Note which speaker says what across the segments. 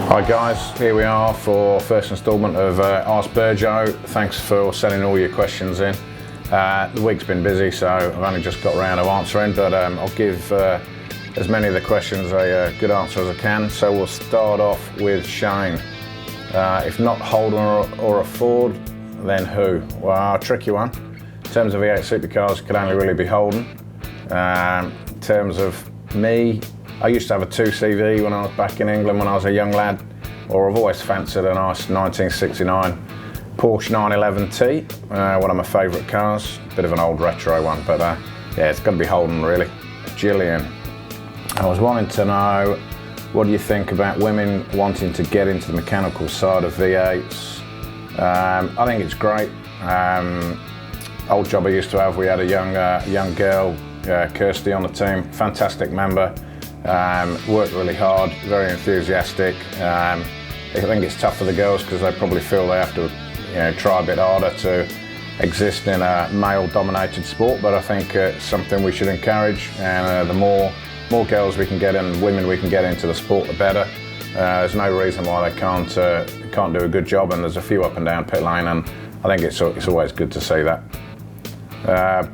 Speaker 1: Hi guys, here we are for first instalment of Ask Burgo. Thanks for sending all your questions in. The week's been busy, so I've only just got around to answering, but I'll give as many of the questions a good answer as I can. So we'll start off with Shane. If not Holden or a Ford, then who? Well, a tricky one. In terms of V8 supercars, it could only really be Holden. In terms of me, I used to have a 2CV when I was back in England when I was a young lad, or I've always fancied a nice 1969 Porsche 911T, one of my favourite cars. Bit of an old retro one, but yeah, it's got to be Holden really. Gillian, I was wanting to know, what do you think about women wanting to get into the mechanical side of V8s? I think it's great. Old job I used to have, we had a young girl, Kirsty, on the team, fantastic member. Worked really hard, very enthusiastic. I think it's tough for the girls because they probably feel they have to try a bit harder to exist in a male-dominated sport, but I think it's something we should encourage, and the more girls we can get in, women we can get into the sport, the better. There's no reason why they can't do a good job, and there's a few up and down pit lane, and I think it's always good to see that.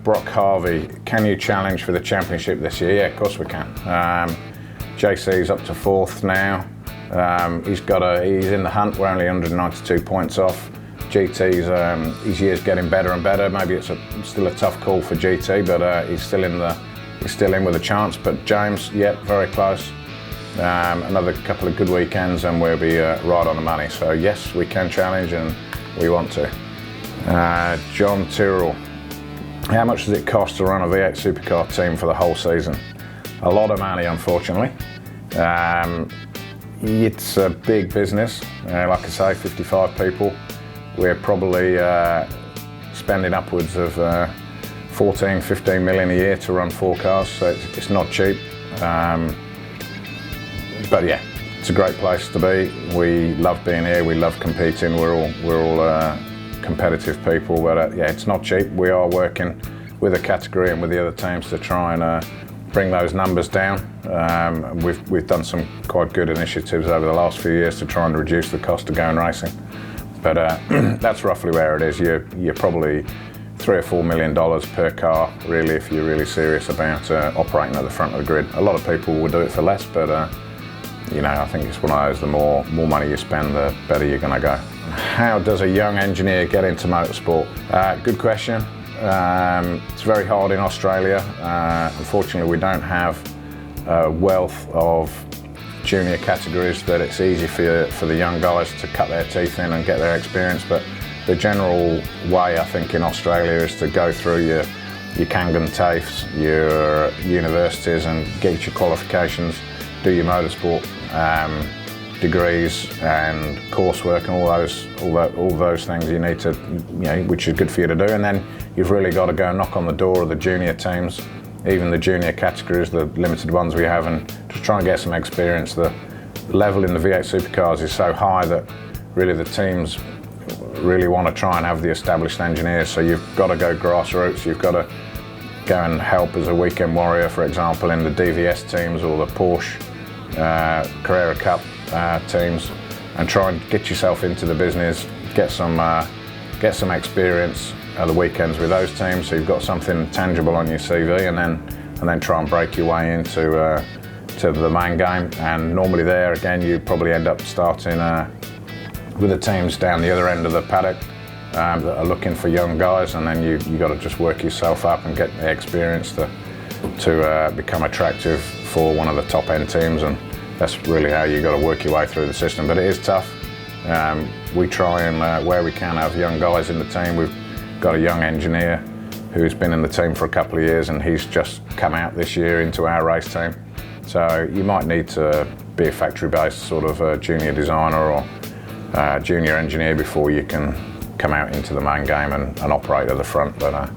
Speaker 1: Brock Harvey, can you challenge for the championship this year? Yeah, of course we can. JC's up to 4th now. He's in the hunt. We're only 192 points off. GT's his year's getting better and better. Maybe it's still a tough call for GT, but he's still in with a chance. But James, yep, very close. Another couple of good weekends and we'll be right on the money. So yes, we can challenge and we want to. John Tyrrell. How much does it cost to run a V8 supercar team for the whole season? A lot of money, unfortunately. It's a big business. Like I say, 55 people. We're probably spending upwards of 14, 15 million a year to run 4 cars, so it's not cheap. But yeah, it's a great place to be. We love being here, we love competing. We're all competitive people, but yeah, it's not cheap. We are working with a category and with the other teams to try and bring those numbers down. We've done some quite good initiatives over the last few years to try and reduce the cost of going racing, but that's roughly where it is. You're probably $3 or $4 million per car, really, if you're really serious about operating at the front of the grid. A lot of people will do it for less, but I think it's one of those, the more money you spend, the better you're going to go. How does a young engineer get into motorsport? Good question. It's very hard in Australia. Unfortunately, we don't have a wealth of junior categories that it's easy for the young guys to cut their teeth in and get their experience. But the general way, I think, in Australia is to go through your Kangan TAFEs, your universities, and get your qualifications, do your motorsport degrees and coursework and all those things you need to, which is good for you to do. And then you've really got to go knock on the door of the junior teams, even the junior categories, the limited ones we have, and just try and get some experience. The level in the V8 supercars is so high that really the teams really want to try and have the established engineers. So you've got to go grassroots. You've got to go and help as a weekend warrior, for example, in the DVS teams or the Porsche Carrera Cup teams, and try and get yourself into the business, get some experience at the weekends with those teams, so you've got something tangible on your CV, and then try and break your way into to the main game. And normally there again, you probably end up starting with the teams down the other end of the paddock that are looking for young guys, and then you got to just work yourself up and get the experience to become attractive for one of the top end teams, and that's really how you got to work your way through the system. But it is tough. We try and where we can have young guys in the team. We've got a young engineer who's been in the team for a couple of years, and he's just come out this year into our race team. So you might need to be a factory-based sort of junior designer or junior engineer before you can come out into the main game and operate at the front. But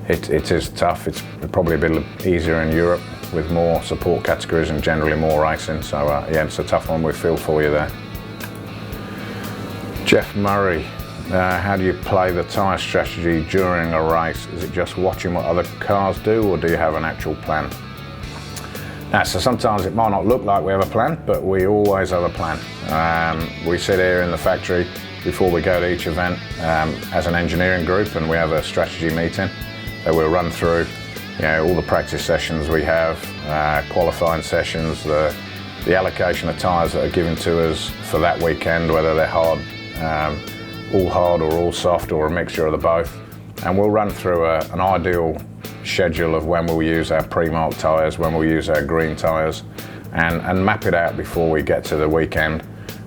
Speaker 1: it is tough. It's probably a bit easier in Europe with more support categories and generally more racing. So yeah, it's a tough one. We feel for you there. Jeff Murray, how do you play the tyre strategy during a race? Is it just watching what other cars do, or do you have an actual plan? So sometimes it might not look like we have a plan, but we always have a plan. We sit here in the factory before we go to each event as an engineering group, and we have a strategy meeting that we'll run through, all the practice sessions we have, qualifying sessions, the allocation of tyres that are given to us for that weekend, whether they're hard, all hard or all soft, or a mixture of the both. And we'll run through an ideal schedule of when we'll use our pre-marked tyres, when we'll use our green tyres, and map it out before we get to the weekend.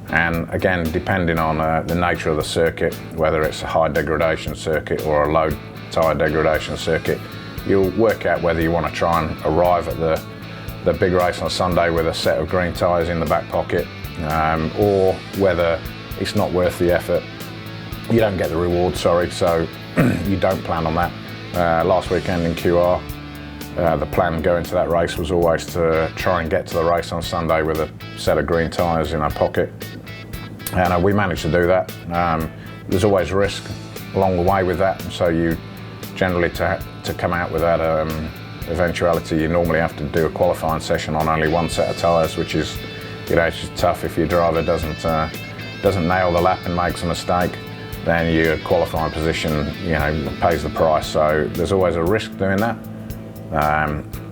Speaker 1: And again, depending on the nature of the circuit, whether it's a high degradation circuit or a low tyre degradation circuit, you'll work out whether you want to try and arrive at the big race on Sunday with a set of green tyres in the back pocket, or whether it's not worth the effort. You don't get the reward, sorry, so you don't plan on that. Last weekend in QR, the plan going to that race was always to try and get to the race on Sunday with a set of green tyres in our pocket, and we managed to do that. There's always risk along the way with that, so you generally to come out with that eventuality, you normally have to do a qualifying session on only one set of tyres, which is, it's just tough. If your driver doesn't nail the lap and makes a mistake, then your qualifying position, pays the price. So there's always a risk doing that.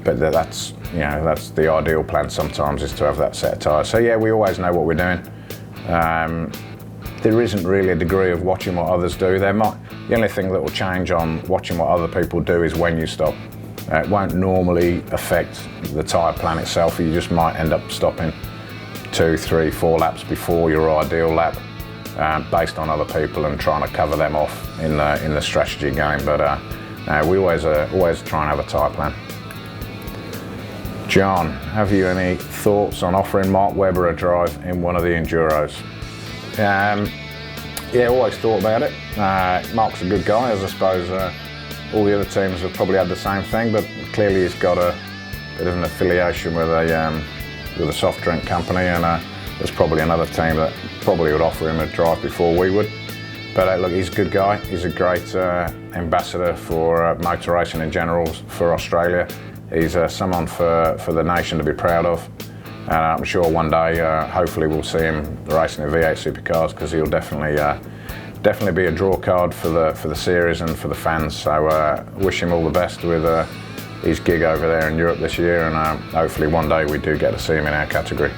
Speaker 1: But that's the ideal plan sometimes, is to have that set of tyres. So yeah, we always know what we're doing. There isn't really a degree of watching what others do. The only thing that will change on watching what other people do is when you stop. It won't normally affect the tyre plan itself. You just might end up stopping 2, 3, 4 laps before your ideal lap, based on other people and trying to cover them off in the strategy game. But we always try and have a tyre plan. John, have you any thoughts on offering Mark Webber a drive in one of the Enduros? Yeah, always thought about it. Mark's a good guy, as I suppose all the other teams have probably had the same thing, but clearly he's got a bit of an affiliation with a soft drink company, and there's probably another team that probably would offer him a drive before we would. But look, he's a good guy. He's a great ambassador for motor racing in general for Australia. He's someone for the nation to be proud of. And I'm sure one day, hopefully, we'll see him racing in V8 supercars, because he'll definitely be a draw card for the series and for the fans. So wish him all the best with his gig over there in Europe this year, and hopefully one day we do get to see him in our category.